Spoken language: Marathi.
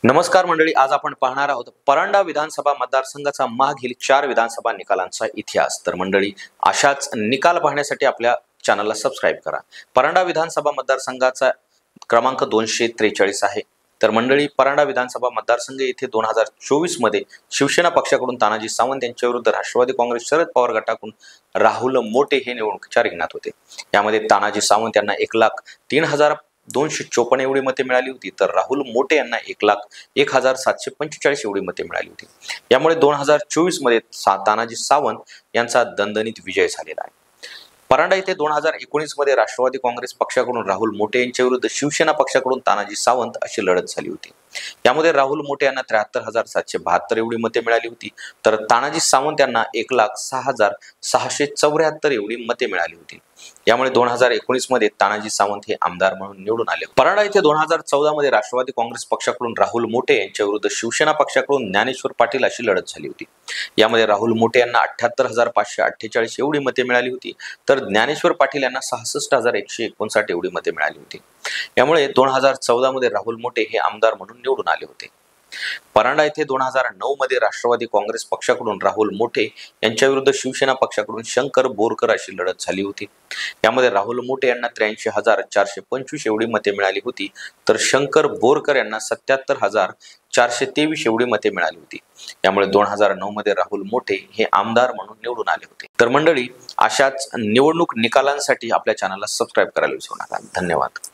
नमस्कार मंडळी, आज आपण पाहणार आहोत परांडा विधानसभा मतदारसंघाचा मागील 4 विधानसभा निकालांचा इतिहास। तर मंडळी, अशाच निकाल पाहण्यासाठी आपल्या चॅनलला सबस्क्राइब करा। परांडा विधानसभा मतदारसंघाचा क्रमांक 243 आहे। तर मंडळी, परांडा विधानसभा मतदारसंघ येथे 2024 मध्ये शिवसेना पक्षाकडून तानाजी सावंत यांच्या विरुद्ध राष्ट्रवादी काँग्रेस शरद पवार गटाकडून राहुल मोटे हे निवडणुकीच्या रिंगणात होते। यामध्ये तानाजी सावंत यांना 1,03,254 एवढी मते मिळाली होती, तर राहुल मोटे यांना 1,01,745 एवढी मते मिळाली होती। यामुळे 2024 मध्ये तानाजी सावंत यांचा दणदणीत विजय झालेला आहे। परांडा येथे 2019 मध्ये राष्ट्रवादी काँग्रेस पक्षाकडून राहुल मोटे यांच्या विरुद्ध शिवसेना पक्षाकडून तानाजी सावंत अशी लढत झाली होती। यामध्ये राहुल मोटे यांना 73,772 एवढी मते मिळाली होती, तर तानाजी सावंत यांना 1,06,674 एवढी मते मिळाली होती। यामुळे 2019 मध्ये तानाजी सावंत हे आमदार म्हणून निवडून आले। परांडा येथे 2014 मध्ये राष्ट्रवादी काँग्रेस पक्षाकडून राहुल मोटे यांच्या विरुद्ध शिवसेना पक्षाकडून ज्ञानेश्वर पाटील अशी लढत झाली होती। यामध्ये राहुल मोटे यांना 78,548 एवढी मते मिळाली होती, तर ज्ञानेश्वर पाटील यांना 66,159 एवढी मते मिळाली होती। यामुळे 2014 मध्ये राहुल मोटे हे आमदार म्हणून निवडून आले होते। परांडा येथे 2009 मध्ये राष्ट्रवादी काँग्रेस पक्षाकडून राहुल मोटे यांच्या विरुद्ध शिवसेना पक्षाकडून शंकर बोरकर अशी लढत झाली होती। यामध्ये राहुल मोटे यांना 83,425 एवढी मते मिळाली होती, तर शंकर बोरकर यांना 77,423 एवढी मते मिळाली होती। यामुळे 2009 मध्ये राहुल मोटे हे आमदार म्हणून निवडून आले होते। तर मंडळी, अशाच निवडणूक निकालांसाठी आपल्या चॅनलला सबस्क्राइब करायला विसरू नका। धन्यवाद।